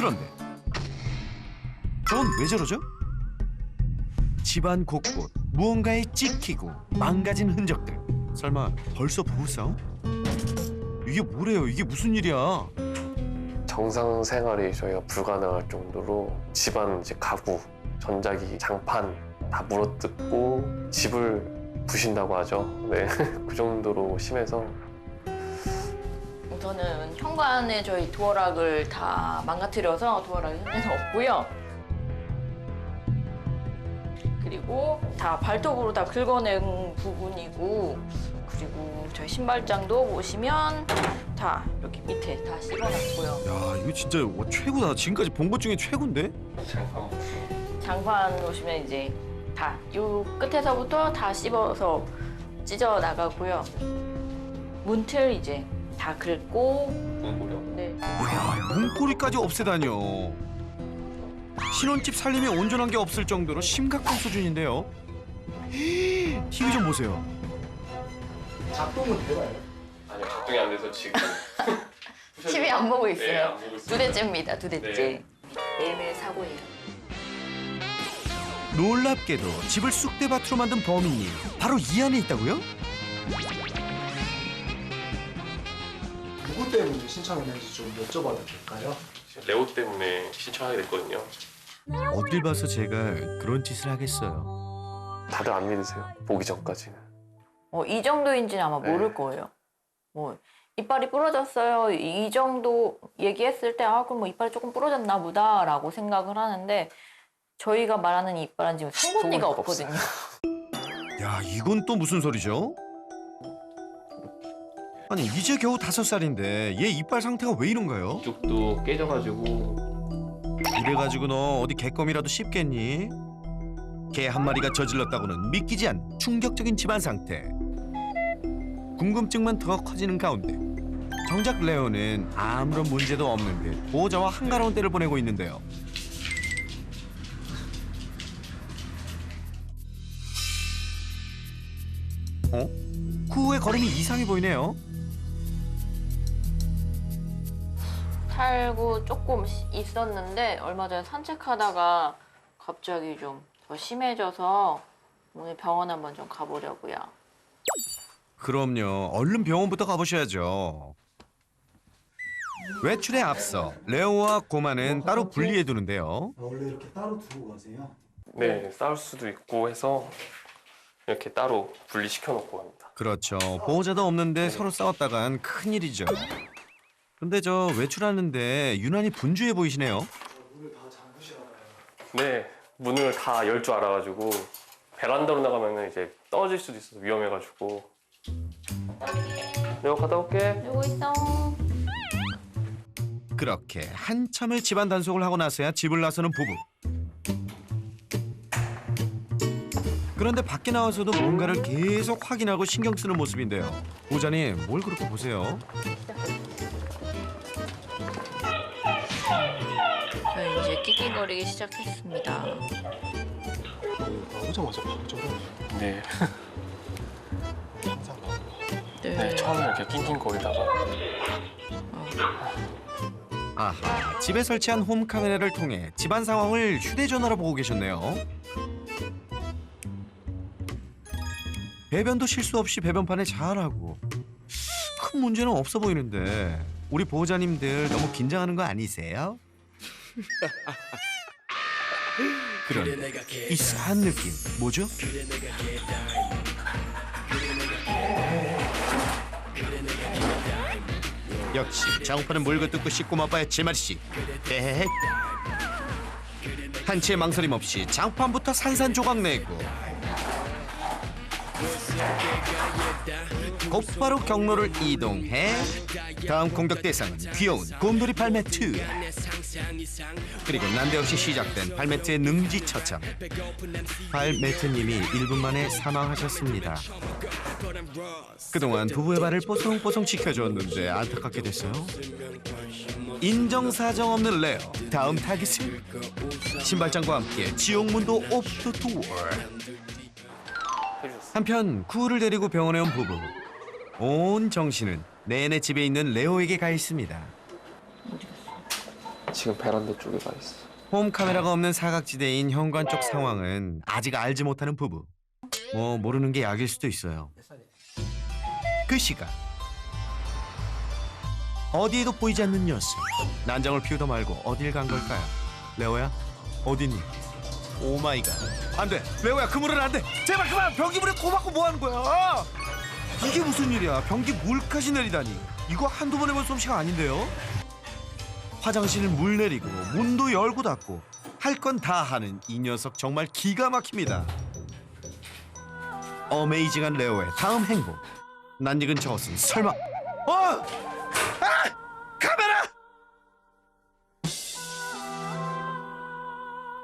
그런데 넌 왜 저러죠? 집안 곳곳 무언가에 찍히고 망가진 흔적들. 설마 벌써 부부싸움? 이게 뭐래요? 이게 무슨 일이야? 정상 생활이 저희가 불가능할 정도로 집안 이제 가구, 전자기기, 장판 다 물어뜯고 집을 부신다고 하죠. 네, 그 정도로 심해서. 저는 현관에 저희 도어락을 다 망가뜨려서 도어락이 현재는 없고요. 그리고 다 발톱으로 다 긁어낸 부분이고, 그리고 저희 신발장도 보시면 다 여기 밑에 다 씹어놨고요. 야, 이거 진짜 최고다. 지금까지 본 것 중에 최고인데? 장판 보시면 이제 다 요 끝에서부터 다 씹어서 찢어 나가고요. 문틀 이제 다 긁고. 네. 야, 문고리까지 없애다뇨. 신혼집 살림에 온전한 게 없을 정도로 심각한 수준인데요. TV 좀 보세요. 작동은 돼봐요. 아니요, 작동이 안 돼서 지금. TV 안 보고 있어요. 네, 안 보고 있어요. 두 대째입니다. 두 대째. 네. 매일매일 사고예요. 놀랍게도 집을 쑥대밭으로 만든 범인이 바로 이 안에 있다고요? 누구 때문에 신청했는지 좀 여쭤봐도 될까요? 레오 때문에 신청하게 됐거든요. 어딜 봐서 제가 그런 짓을 하겠어요. 다들 안 믿으세요, 보기 전까지는. 이 정도인지는 아마 네. 모를 거예요. 뭐 이빨이 부러졌어요. 이 정도 얘기했을 때 그럼 뭐 이빨이 조금 부러졌나 보다라고 생각을 하는데 저희가 말하는 이 이빨은 지금 송곳니가 송곳니가 없거든요. 야, 이건 또 무슨 소리죠? 아니, 이제 겨우 5살인데 얘 이빨 상태가 왜 이런가요? 이쪽도 깨져가지고. 이래가지고 너 어디 개껌이라도 씹겠니? 개 한 마리가 저질렀다고는 믿기지 않는 충격적인 집안 상태. 궁금증만 더 커지는 가운데 정작 레오는 아무런 문제도 없는 듯 보호자와 한가로운 때를 보내고 있는데요. 그 후의 걸음이 이상해 보이네요. 살고 조금 있었는데 얼마 전에 산책하다가 갑자기 좀 더 심해져서 오늘 병원 한번 좀 가보려고요. 그럼요. 얼른 병원부터 가보셔야죠. 외출에 앞서 레오와 고마는 따로 분리해 두는데요. 원래 이렇게 따로 두고 가세요? 네, 싸울 수도 있고 해서 이렇게 따로 분리시켜 놓고 갑니다. 그렇죠. 보호자도 없는데 서로 싸웠다간 큰일이죠. 근데 저 외출하는데 유난히 분주해 보이시네요. 문을 다 잠그셔야 봐요. 네, 문을 다 열 줄 알아가지고 베란다로 나가면 이제 떨어질 수도 있어서 위험해가지고. 내가 갔다 올게. 여기 있어. 그렇게 한참을 집안 단속을 하고 나서야 집을 나서는 부부. 그런데 밖에 나와서도 뭔가를 계속 확인하고 신경 쓰는 모습인데요. 보호자님, 뭘 그렇게 보세요? 저희 이제 낑낑거리기 시작했습니다. 나오자마자 바로 저러네. 네. 항상 나오고. 네, 처음에 이렇게 낑낑거리다가. 아하, 집에 설치한 홈 카메라를 통해 집안 상황을 휴대전화로 보고 계셨네요. 배변도 실수 없이 배변판에 잘하고 큰 문제는 없어 보이는데 우리 보호자님들 너무 긴장하는 거 아니세요? 그런데 이 싸한 느낌 뭐죠? 역시 장판은 물고 뜯고 씻고 맛봐야지 말이지. 에헤. 한치의 망설임 없이 장판부터 산산조각 내고 곧바로 경로를 이동해 다음 공격 대상은 귀여운 곰돌이 발매트. 그리고 난데없이 시작된 발매트의 능지처참. 발매트님이 1분 만에 사망하셨습니다. 그동안 부부의 발을 뽀송뽀송 지켜줬는데 안타깝게 됐어요. 인정사정 없는 레오. 다음 타깃은 신발장과 함께 지옥문도 오프 투어. 한편 쿠우를 데리고 병원에 온 부부. 온 정신은 내내 집에 있는 레오에게 가 있습니다. 지금 베란다 쪽에 가 있어. 홈 카메라가 없는 사각지대인 현관 쪽 상황은 아직 알지 못하는 부부. 뭐 모르는 게 약일 수도 있어요. 그 시각 어디에도 보이지 않는 녀석. 난장을 피우다 말고 어딜 간 걸까요? 레오야 어딨니? 오 마이 갓. 안 돼. 레오야 그 물은 안 돼. 제발 그만. 변기 물에 코 막고 뭐 하는 거야? 이게 무슨 일이야? 변기 물까지 내리다니. 이거 한두 번 해본 솜씨가 아닌데요? 화장실 물 내리고 문도 열고 닫고 할 건 다 하는 이 녀석 정말 기가 막힙니다. 어메이징한 레오의 다음 행동. 낯익은 저것은 설마 카메라!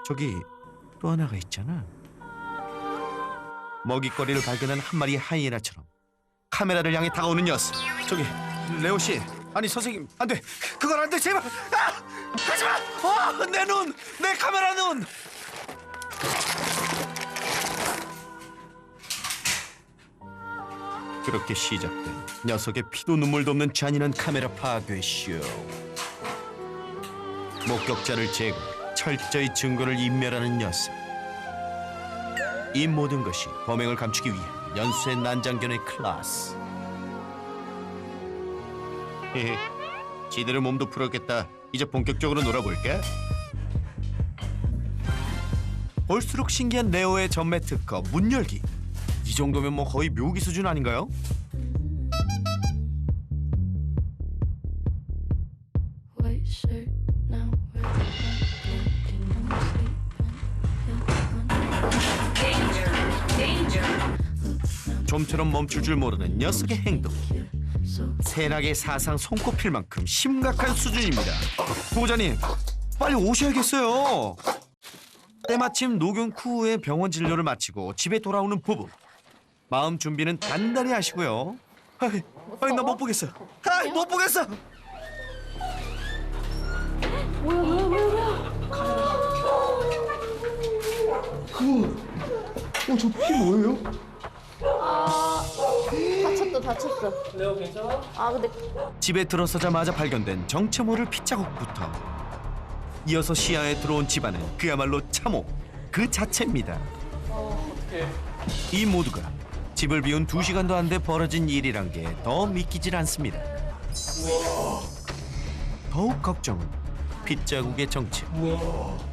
저기 또 하나가 있잖아. 먹잇거리를 발견한 한 마리의 하이에나처럼 카메라를 향해 다가오는 녀석. 저기 레오 씨, 아니 선생님, 안 돼. 그건 안 돼. 제발. 하지 마. 내 눈, 내 카메라 눈. 그렇게 시작된 녀석의 피도 눈물도 없는 잔인한 카메라 파괴 쇼. 목격자를 제거, 철저히 증거를 인멸하는 녀석. 이 모든 것이 범행을 감추기 위한 연쇄 난장견의 클래스. 헤헤, 지들의 몸도 풀었겠다. 이제 본격적으로 놀아볼까? 볼수록 신기한 레오의 전매 특허 문 열기. 이 정도면 뭐 거의 묘기 수준 아닌가요? 좀처럼 멈출 줄 모르는 녀석의 행동. 세락의 사상 손꼽힐 만큼 심각한 수준입니다. 보호자님, 빨리 오셔야겠어요. 때마침 녹용 후에 병원 진료를 마치고 집에 돌아오는 부부. 마음 준비는 단단히 하시고요. 아이 나 못 보겠어. 아이 못 보겠어. 저 피 뭐예요? 다쳤어. 레오 괜찮아? 아 근데 집에 들어서자마자 발견된 정체 모를 핏자국부터 이어서 시야에 들어온 집안은 그야말로 참호 그 자체입니다. 어떡해. 이 모두가 집을 비운 2시간도 안 돼 벌어진 일이란 게 더 믿기질 않습니다. 더욱 걱정은 핏자국의 정체.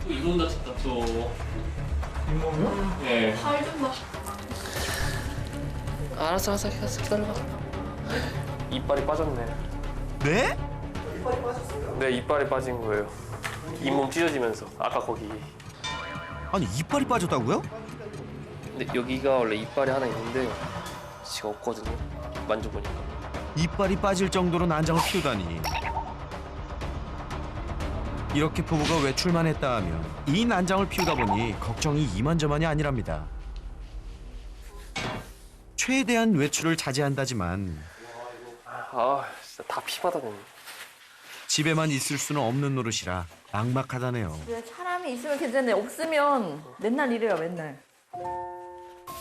이놈 다쳤다 또. 잇몸이요? 예. 알았어 기다려봐. 이빨이 빠졌네. 네? 네, 이빨이 빠진 거예요. 잇몸 찢어지면서 아까 거기. 아니 이빨이 빠졌다고요? 근데 여기가 원래 이빨이 하나 있는데 지금 없거든요. 만져보니까. 이빨이 빠질 정도로 난장을 피우다니. 이렇게 부부가 외출만 했다 하면 이 난장을 피우다 보니 걱정이 이만저만이 아니랍니다. 최대한 외출을 자제한다지만 아 진짜 다 피바다네. 집에만 있을 수는 없는 노릇이라 막막하다네요. 사람이 있으면 괜찮은데 없으면 맨날 이래요 맨날.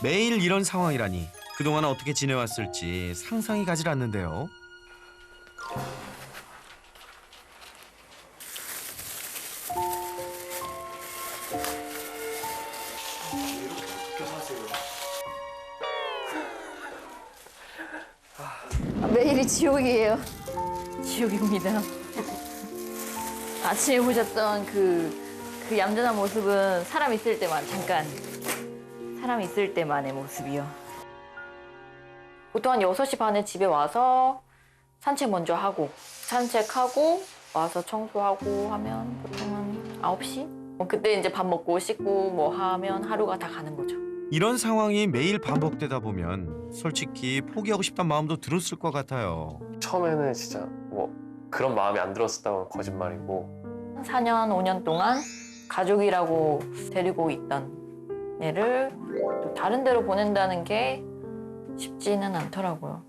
매일 이런 상황이라니 그동안 어떻게 지내왔을지 상상이 가질 않는데요. 매일이 지옥이에요. 지옥입니다. 아침에 보셨던 그 얌전한 모습은 사람 있을 때만 잠깐 사람 있을 때만의 모습이요. 보통 한 6시 반에 집에 와서 산책 먼저 하고 산책하고 와서 청소하고 하면 보통 한 9시? 그때 이제 밥 먹고 씻고 뭐 하면 하루가 다 가는 거죠. 이런 상황이 매일 반복되다 보면 솔직히 포기하고 싶단 마음도 들었을 것 같아요. 처음에는 진짜 뭐 그런 마음이 안 들었었다면 거짓말이고. 4년, 5년 동안 가족이라고 데리고 있던 애를 또 다른 데로 보낸다는 게 쉽지는 않더라고요.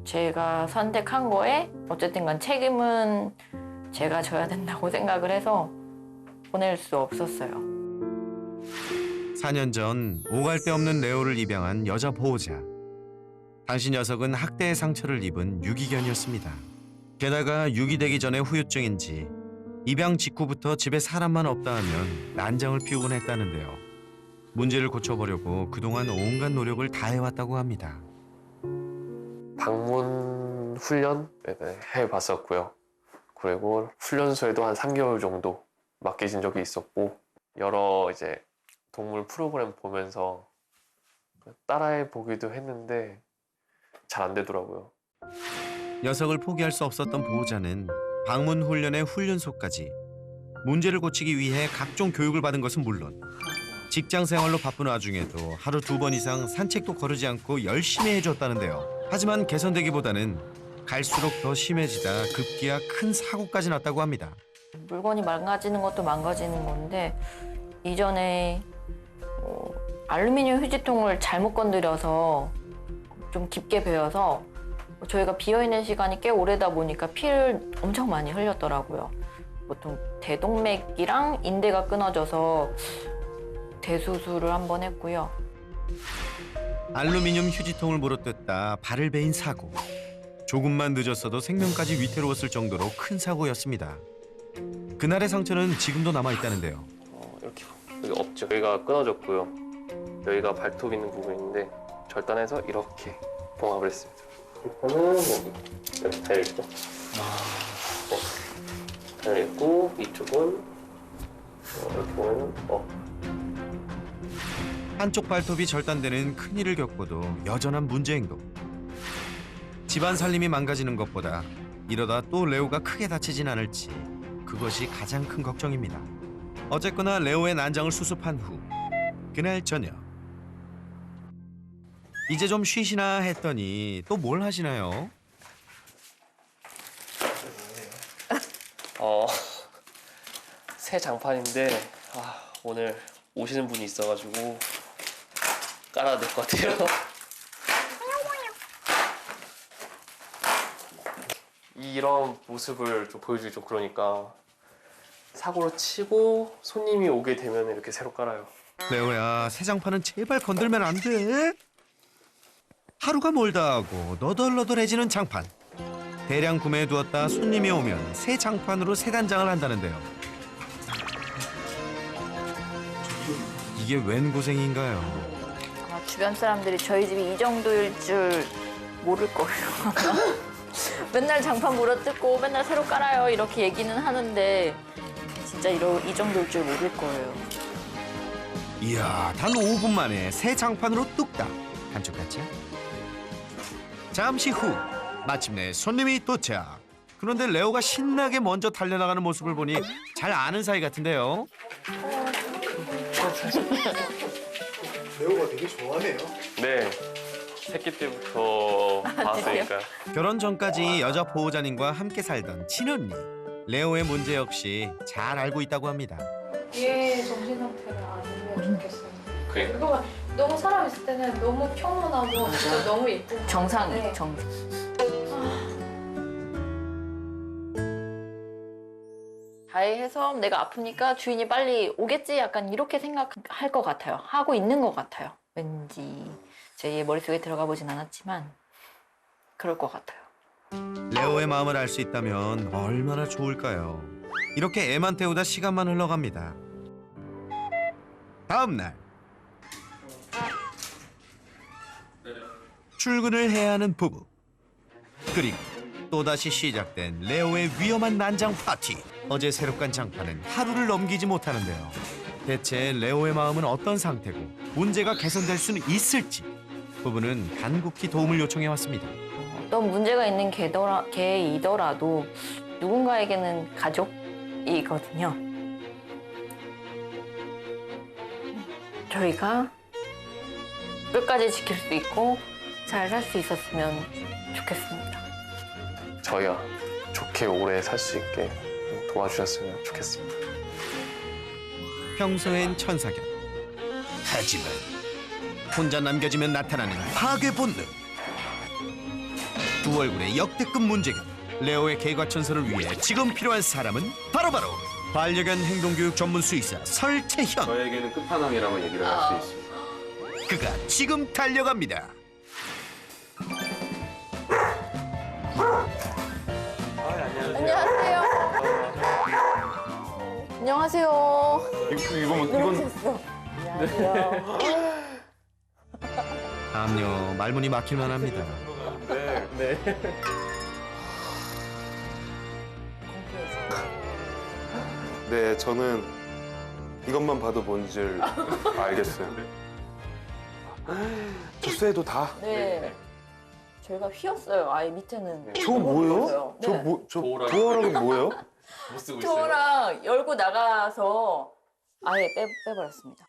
제가 선택한 거에 어쨌든 간 책임은 제가 져야 된다고 생각을 해서 보낼 수 없었어요. 4년 전 오갈 데 없는 레오를 입양한 여자 보호자. 당시 녀석은 학대의 상처를 입은 유기견이었습니다. 게다가 유기되기 전에 후유증인지 입양 직후부터 집에 사람만 없다 하면 난장을 피우곤 했다는데요. 문제를 고쳐보려고 그동안 온갖 노력을 다해왔다고 합니다. 방문 훈련 해봤었고요. 그리고 훈련소에도 한 3개월 정도 맡겨진 적이 있었고 여러 이제 동물 프로그램 보면서 따라해 보기도 했는데 잘 안 되더라고요. 녀석을 포기할 수 없었던 보호자는 방문 훈련의 훈련소까지 문제를 고치기 위해 각종 교육을 받은 것은 물론 직장 생활로 바쁜 와중에도 하루 2번 이상 산책도 거르지 않고 열심히 해줬다는데요. 하지만 개선되기보다는 갈수록 더 심해지다 급기야 큰 사고까지 났다고 합니다. 물건이 망가지는 것도 망가지는 건데 이전에 알루미늄 휴지통을 잘못 건드려서 좀 깊게 베어서 저희가 비어있는 시간이 꽤 오래다 보니까 피를 엄청 많이 흘렸더라고요. 보통 대동맥이랑 인대가 끊어져서 대수술을 한 번 했고요. 알루미늄 휴지통을 물어뜯다 발을 베인 사고. 조금만 늦었어도 생명까지 위태로웠을 정도로 큰 사고였습니다. 그날의 상처는 지금도 남아있다는데요. 이렇게 여기 없죠. 여기가 끊어졌고요. 여기가 발톱 있는 부분인데 절단해서 이렇게 봉합을 했습니다. 이거는 여기 이렇게 달려있죠. 달려있고 이쪽은 이렇게 보면 한쪽 발톱이 절단되는 큰일을 겪고도 여전한 문제 행동. 집안 살림이 망가지는 것보다 이러다 또 레오가 크게 다치진 않을지 그것이 가장 큰 걱정입니다. 어쨌거나 레오의 난장을 수습한 후 그날 저녁 이제 좀 쉬시나 했더니 또 뭘 하시나요? 새 장판인데 오늘 오시는 분이 있어가지고 깔아야 될 것 같아요. 이런 모습을 좀 보여주기 좀 그러니까 사고로 치고 손님이 오게 되면 이렇게 새로 깔아요. 레오야, 새 장판은 제발 건들면 안 돼. 하루가 멀다 하고 너덜너덜해지는 장판. 대량 구매해두었다 손님이 오면 새 장판으로 새 단장을 한다는데요. 이게 웬 고생인가요? 주변 사람들이 저희 집이 이 정도일 줄 모를 거예요. 맨날 장판 물어뜯고 맨날 새로 깔아요 이렇게 얘기는 하는데 진짜 이 정도일 줄 모를 거예요. 이야, 단 5분 만에 새 장판으로 뚝딱. 한쪽같이. 잠시 후 마침내 손님이 도착. 그런데 레오가 신나게 먼저 달려나가는 모습을 보니 잘 아는 사이 같은데요. 레오가 되게 좋아해요. 네, 새끼 때부터 봤으니까. 결혼 전까지 여자 보호자님과 함께 살던 친언니. 레오의 문제 역시 잘 알고 있다고 합니다. 얘 정신 상태를 알면 좋겠어요. 그러니까. 그거 너무 사람 있을 때는 너무 평온하고 진짜 너무 예쁘고 정상이 네. 정상. 자해해서 내가 아프니까 주인이 빨리 오겠지 약간 이렇게 생각할 것 같아요. 하고 있는 것 같아요. 왠지 제 머릿속에 들어가 보진 않았지만 그럴 것 같아요. 레오의 마음을 알 수 있다면 얼마나 좋을까요? 이렇게 애만 태우다 시간만 흘러갑니다. 다음 날 출근을 해야 하는 부부. 그리고 또다시 시작된 레오의 위험한 난장 파티. 어제 새로 깐 장판은 하루를 넘기지 못하는데요. 대체 레오의 마음은 어떤 상태고 문제가 개선될 수는 있을지 부부는 간곡히 도움을 요청해 왔습니다. 어떤 문제가 있는 개이더라도 누군가에게는 가족이거든요. 저희가 끝까지 지킬 수 있고 잘 살 수 있었으면 좋겠습니다. 저희가 좋게 오래 살 수 있게 도와주셨으면 좋겠습니다. 평소엔 천사견. 하지만 혼자 남겨지면 나타나는 파괴 본능. 두 얼굴의 역대급 문제견. 레오의 개과천선을 위해 지금 필요한 사람은 바로바로 반려견 행동교육 전문 수의사 설채현. 저에게는 끝판왕이라고 얘기를 할 수 있습니다. 그가 지금 달려갑니다. 안녕하세요. 안녕하세요. 이건 들어오셨어. 안녕하세요. 다음요 말문이 막힐만 합니다. 네. 네, 저는 이것만 봐도 뭔 줄 알겠어요. 저 쇠도 다? 네. 저희가 휘었어요. 아예 밑에는. 저거 뭐예요? 휘었어요. 저 네. 뭐, 저 도어락. 도어락은 뭐예요? 못 쓰고 있어요. 도어락 열고 나가서 아예 빼버렸습니다.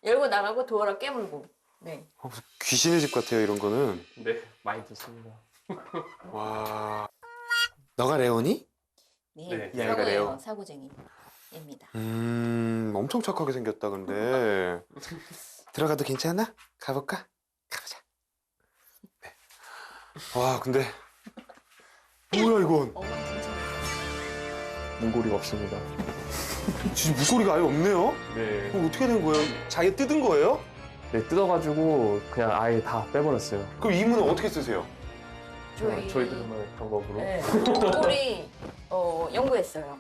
열고 나가고 도어락 깨물고. 네. 무슨 귀신의 집 같아요, 이런 거는. 네, 많이 듣습니다. 와. 너가 레오니? 네. 네, 얘가 레오. 사고쟁이입니다. 엄청 착하게 생겼다, 근데. 들어가도 괜찮아? 가볼까? 가보자. 네. 와, 근데. 뭐야, 이건? 문고리가 없습니다. 진짜 물소리가 아예 없네요? 네. 그럼 어떻게 된 거예요? 자기 뜯은 거예요? 네, 뜯어가지고 그냥 아예 다 빼버렸어요. 그럼 이 문은 어떻게 쓰세요? 저희들만의 방법으로. 네. 우리 연구했어요.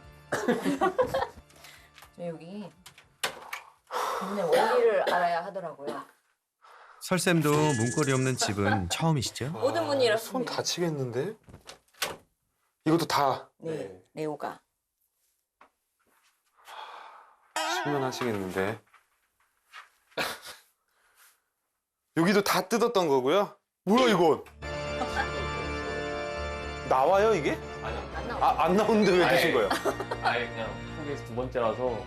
여기 문의 원리를 알아야 하더라고요. 설쌤도 문고리 없는 집은 처음이시죠? 모든 문이 손 이렇습니다. 다치겠는데? 이것도 다 네, 레오가. 실면하시겠는데? 여기도 다 뜯었던 거고요? 뭐야 이건? 나와요 이게? 아니요. 안 나와. 안 나오는데 왜 아예. 드신 거예요? 아예 그냥 후기에서 두 번째라서.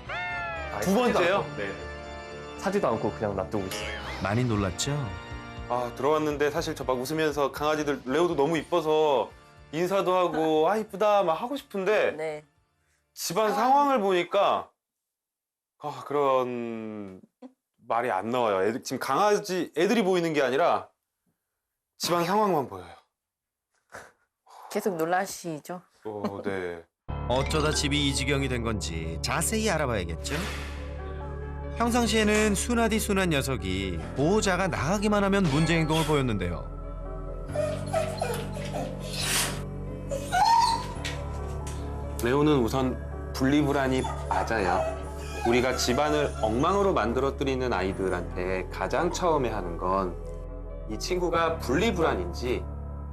아예 두 번째요? 사지도 않고, 네. 사지도 않고 그냥 놔두고 있어요. 많이 놀랐죠? 들어왔는데 사실 저 막 웃으면서 강아지들 레오도 너무 이뻐서 인사도 하고 이쁘다 막 하고 싶은데 네. 집안 상황을 보니까 그런 말이 안 나와요. 지금 강아지 애들이 보이는 게 아니라 집안 상황만 보여요. 계속 놀라시죠? 네. 어쩌다 집이 이 지경이 된 건지 자세히 알아봐야겠죠? 평상시에는 순하디 순한 녀석이 보호자가 나가기만 하면 문제 행동을 보였는데요. 레오는 우선 분리불안이 맞아요. 우리가 집안을 엉망으로 만들어뜨리는 아이들한테 가장 처음에 하는 건 이 친구가 분리불안인지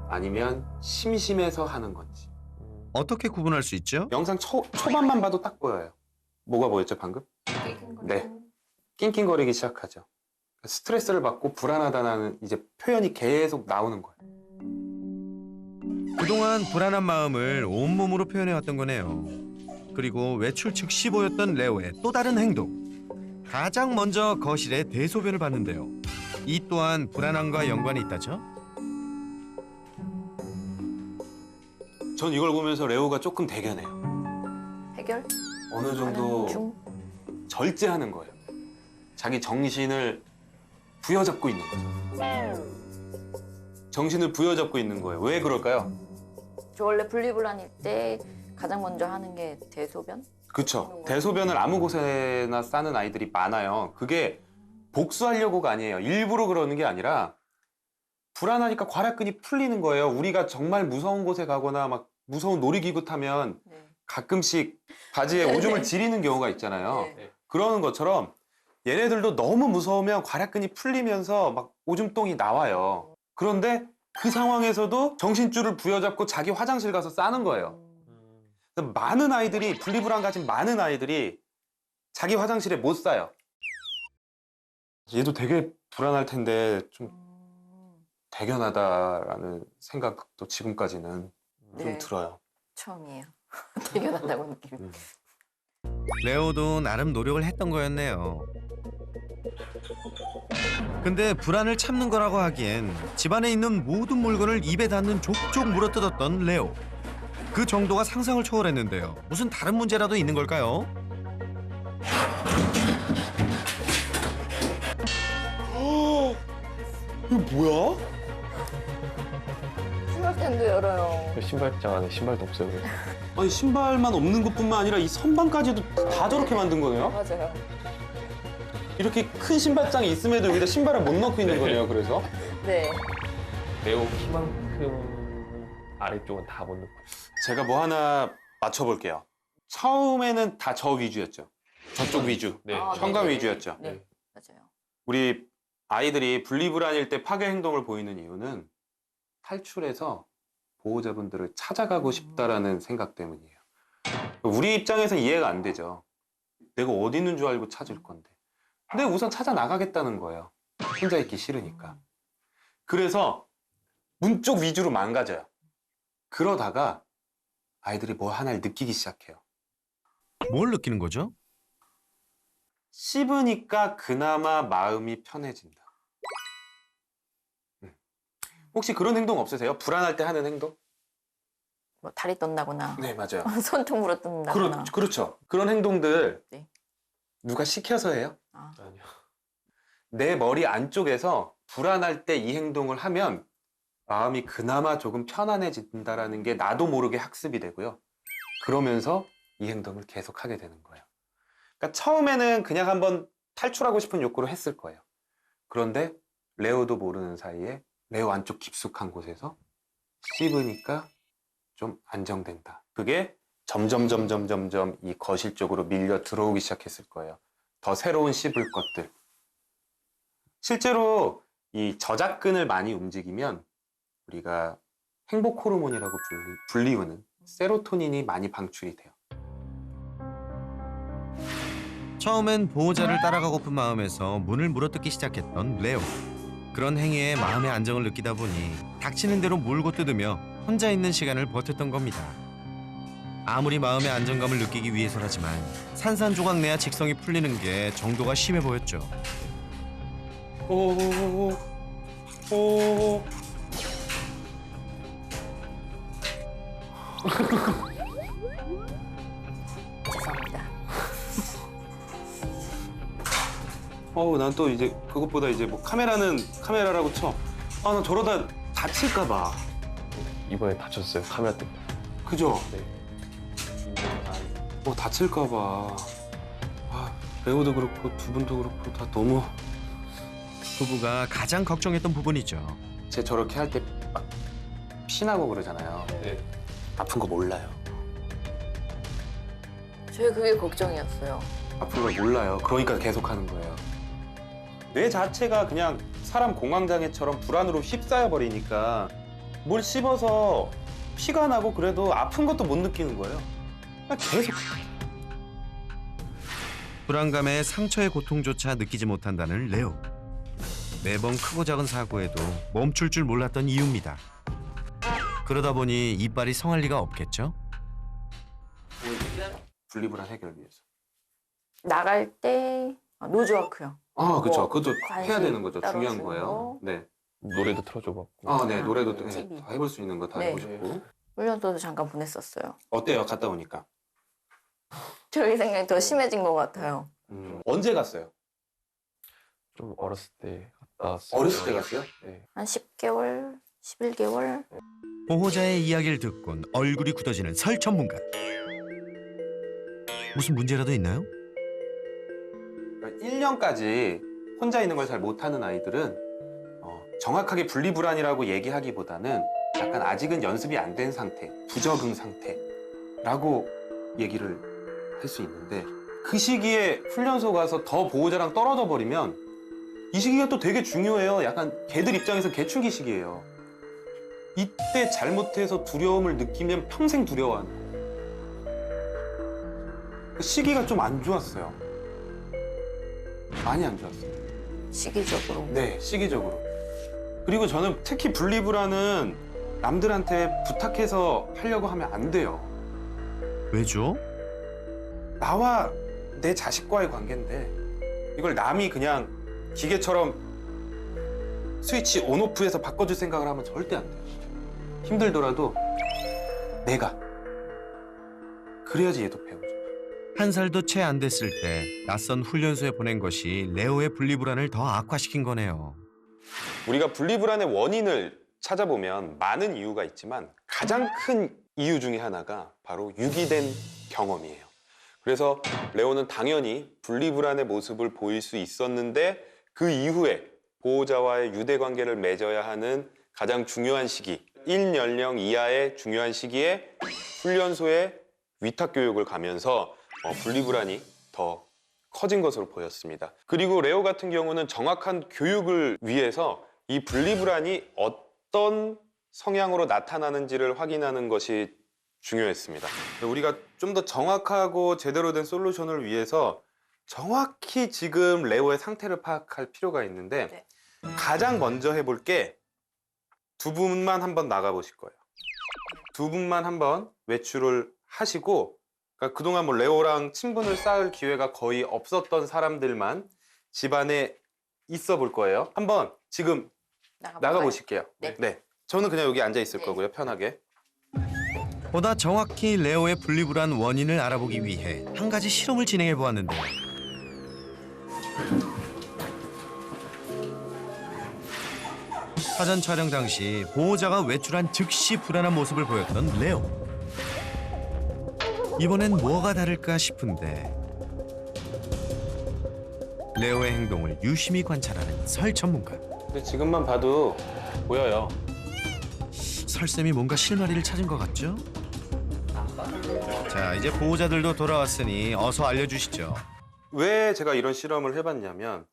아니면 심심해서 하는 건지. 어떻게 구분할 수 있죠? 영상 초반만 봐도 딱 보여요. 뭐가 보였죠 방금? 네. 낑낑거리기 시작하죠. 스트레스를 받고 불안하다는 이제 표현이 계속 나오는 거예요. 그동안 불안한 마음을 온몸으로 표현해왔던 거네요. 그리고 외출 즉시 보였던 레오의 또 다른 행동. 가장 먼저 거실에 대소변을 봤는데요. 이 또한 불안함과 연관이 있다죠? 전 이걸 보면서 레오가 조금 대견해요. 해결? 어느 정도 중? 절제하는 거예요. 자기 정신을 부여잡고 있는 거죠. 정신을 부여잡고 있는 거예요. 왜 그럴까요? 저 원래 분리불안일 때 가장 먼저 하는 게 대소변? 그렇죠. 대소변을 아무 곳에나 싸는 아이들이 많아요. 그게 복수하려고가 아니에요. 일부러 그러는 게 아니라 불안하니까 괄약근이 풀리는 거예요. 우리가 정말 무서운 곳에 가거나 막 무서운 놀이기구 타면 네. 가끔씩 바지에 네, 오줌을 네. 지리는 경우가 있잖아요. 네. 그러는 것처럼 얘네들도 너무 무서우면 괄약근이 풀리면서 막 오줌똥이 나와요. 그런데 그 상황에서도 정신줄을 부여잡고 자기 화장실 가서 싸는 거예요. 그래서 많은 아이들이 분리불안 가진 많은 아이들이 자기 화장실에 못 싸요. 얘도 되게 불안할 텐데 좀 대견하다라는 생각도 지금까지는 좀 네. 들어요. 처음이에요. 대견한다고 느낌. 레오도 나름 노력을 했던 거였네요. 근데 불안을 참는 거라고 하기엔 집안에 있는 모든 물건을 입에 닿는 족족 물어뜯었던 레오. 그 정도가 상상을 초월했는데요. 무슨 다른 문제라도 있는 걸까요? 이거 뭐야? 신발장도 열어요. 신발장 안에 신발도 없어요. 그래서. 아니 신발만 없는 것뿐만 아니라 이 선반까지도 다 저렇게 만든 거네요? 맞아요. 이렇게 큰 신발장이 있음에도 여기다 신발을 못 넣고 있는 거네요. 그래서 네. 레오 키만큼 아래쪽은 다 못 넣고. 제가 뭐 하나 맞춰볼게요. 처음에는 다 저 위주였죠. 저쪽 위주. 네. 아, 현관 네네. 위주였죠. 네, 맞아요. 우리 아이들이 분리불안일 때 파괴 행동을 보이는 이유는 탈출해서 보호자분들을 찾아가고 싶다라는 생각 때문이에요. 우리 입장에서는 이해가 안 되죠. 내가 어디 있는 줄 알고 찾을 건데. 근데 우선 찾아 나가겠다는 거예요. 혼자 있기 싫으니까. 그래서 문 쪽 위주로 망가져요. 그러다가 아이들이 뭐 하나를 느끼기 시작해요. 뭘 느끼는 거죠? 씹으니까 그나마 마음이 편해진다. 혹시 그런 행동 없으세요? 불안할 때 하는 행동? 뭐 다리 떤다거나 네, 맞아요. 손톱 물어뜯는다거나. 그렇죠. 그런 행동들 네. 누가 시켜서 해요? 아, 아니요. 내 머리 안쪽에서 불안할 때 이 행동을 하면 마음이 그나마 조금 편안해진다라는 게 나도 모르게 학습이 되고요. 그러면서 이 행동을 계속 하게 되는 거예요. 그러니까 처음에는 그냥 한번 탈출하고 싶은 욕구로 했을 거예요. 그런데 레오도 모르는 사이에 레오 안쪽 깊숙한 곳에서 씹으니까 좀 안정된다. 그게 점점 이 거실 쪽으로 밀려 들어오기 시작했을 거예요. 더 새로운 씹을 것들. 실제로 이 저작근을 많이 움직이면 우리가 행복 호르몬이라고 불리우는 세로토닌이 많이 방출이 돼요. 처음엔 보호자를 따라가고픈 마음에서 문을 물어뜯기 시작했던 레오. 그런 행위에 마음의 안정을 느끼다 보니 닥치는 대로 물고 뜯으며 혼자 있는 시간을 버텼던 겁니다. 아무리 마음의 안정감을 느끼기 위해서라지만 산산조각 내야 직성이 풀리는 게 정도가 심해 보였죠. 오. 죄송합니다. 난 또 이제 그것보다 이제 뭐 카메라는 카메라라고 쳐. 나 저러다 다칠까 봐. 이번에 다쳤어요. 카메라 때문에. 그죠? 네. 다칠까 봐. 레오도 그렇고 두 분도 그렇고 다 너무. 부부가 가장 걱정했던 부분이죠. 쟤 저렇게 할 때 막 피나고 그러잖아요. 네. 아픈 거 몰라요. 저희 그게 걱정이었어요. 아픈 걸 몰라요. 그러니까 계속 하는 거예요. 뇌 자체가 그냥 사람 공황장애처럼 불안으로 휩싸여 버리니까 뭘 씹어서 피가 나고 그래도 아픈 것도 못 느끼는 거예요. 그냥 계속. 불안감에 상처의 고통조차 느끼지 못한다는 레오. 매번 크고 작은 사고에도 멈출 줄 몰랐던 이유입니다. 그러다 보니 이빨이 성할 리가 없겠죠? 분리불안 해결 위해서. 나갈 때 노즈워크요. 그렇죠. 그것도 관심 해야 되는 거죠. 따로 중요한 주는 거예요. 거. 네. 노래도 틀어줘봤고. 네. 노래도 다 TV. 해볼 수 있는 거 다 네. 해보셨고. 훈련소도 잠깐 보냈었어요. 어때요? 갔다 오니까? 저희 생각이 더 심해진 것 같아요. 언제 갔어요? 좀 어렸을 때 갔다 왔어요. 어렸을 때 갔어요? 네. 한 10개월, 11개월? 보호자의 이야기를 듣곤 얼굴이 굳어지는 설 전문가. 무슨 문제라도 있나요? 1년까지 혼자 있는 걸 잘 못하는 아이들은 정확하게 분리불안이라고 얘기하기보다는 약간 아직은 연습이 안 된 상태, 부적응 상태라고 얘기를 할 수 있는데 그 시기에 훈련소 가서 더 보호자랑 떨어져 버리면 이 시기가 또 되게 중요해요. 약간 걔들 입장에서 개출기 시기예요. 이때 잘못해서 두려움을 느끼면 평생 두려워하는 거예요. 그 시기가 좀 안 좋았어요. 많이 안 좋았어요. 시기적으로. 네, 시기적으로. 그리고 저는 특히 분리불안은 남들한테 부탁해서 하려고 하면 안 돼요. 왜죠? 나와 내 자식과의 관계인데 이걸 남이 그냥 기계처럼 스위치 온오프해서 바꿔줄 생각을 하면 절대 안 돼요. 힘들더라도 내가. 그래야지 얘도 배우죠. 한 살도 채 안 됐을 때 낯선 훈련소에 보낸 것이 레오의 분리불안을 더 악화시킨 거네요. 우리가 분리불안의 원인을 찾아보면 많은 이유가 있지만 가장 큰 이유 중에 하나가 바로 유기된 경험이에요. 그래서 레오는 당연히 분리불안의 모습을 보일 수 있었는데 그 이후에 보호자와의 유대 관계를 맺어야 하는 가장 중요한 시기, 1연령 이하의 중요한 시기에 훈련소에 위탁 교육을 가면서 분리불안이 더 커진 것으로 보였습니다. 그리고 레오 같은 경우는 정확한 교육을 위해서 이 분리불안이 어떤 성향으로 나타나는지를 확인하는 것이 중요했습니다. 우리가 좀 더 정확하고 제대로 된 솔루션을 위해서 정확히 지금 레오의 상태를 파악할 필요가 있는데 네. 가장 먼저 해볼 게 두 분만 한번 나가보실 거예요. 두 분만 한번 외출을 하시고 그러니까 그동안 뭐 레오랑 친분을 쌓을 기회가 거의 없었던 사람들만 집안에 있어 볼 거예요. 한번 지금 나가보실게요. 네. 저는 그냥 여기 앉아 있을 네. 거고요, 편하게. 보다 정확히 레오의 분리불안 원인을 알아보기 위해 한 가지 실험을 진행해 보았는데요. 사전 촬영 당시 보호자가 외출한 즉시 불안한 모습을 보였던 레오. 이번엔 뭐가 다를까 싶은데 레오의 행동을 유심히 관찰하는 설 전문가. 근데 지금만 봐도 보여요. 설쌤이 뭔가 실마리를 찾은 것 같죠? 자, 이제 보호자들도 돌아왔으니 어서 알려주시죠. 왜 제가 이런 실험을 해봤냐면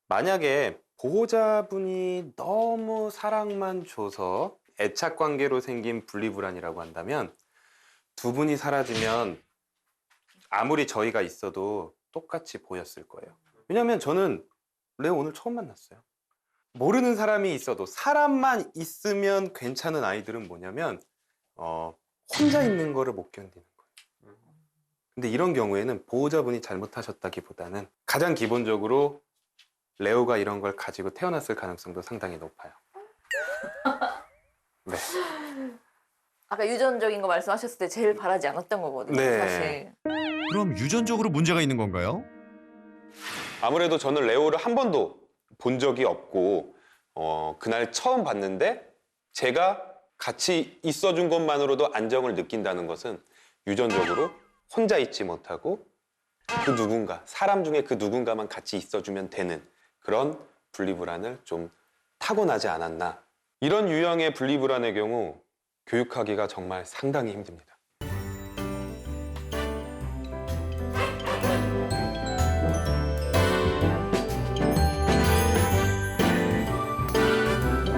만약에 보호자분이 너무 사랑만 줘서 애착 관계로 생긴 분리불안이라고 한다면 두 분이 사라지면 아무리 저희가 있어도 똑같이 보였을 거예요. 왜냐면 저는 레오 오늘 처음 만났어요. 모르는 사람이 있어도 사람만 있으면 괜찮은 아이들은 뭐냐면 혼자 있는 거를 못 견디는 거예요. 근데 이런 경우에는 보호자분이 잘못하셨다기보다는 가장 기본적으로 레오가 이런 걸 가지고 태어났을 가능성도 상당히 높아요. 네. 아까 유전적인 거 말씀하셨을 때 제일 바라지 않았던 거거든요, 네. 사실. 그럼 유전적으로 문제가 있는 건가요? 아무래도 저는 레오를 한 번도 본 적이 없고 그날 처음 봤는데 제가 같이 있어준 것만으로도 안정을 느낀다는 것은 유전적으로 혼자 있지 못하고 그 누군가, 사람 중에 그 누군가만 같이 있어주면 되는 그런 분리불안을 좀 타고나지 않았나. 이런 유형의 분리불안의 경우 교육하기가 정말 상당히 힘듭니다.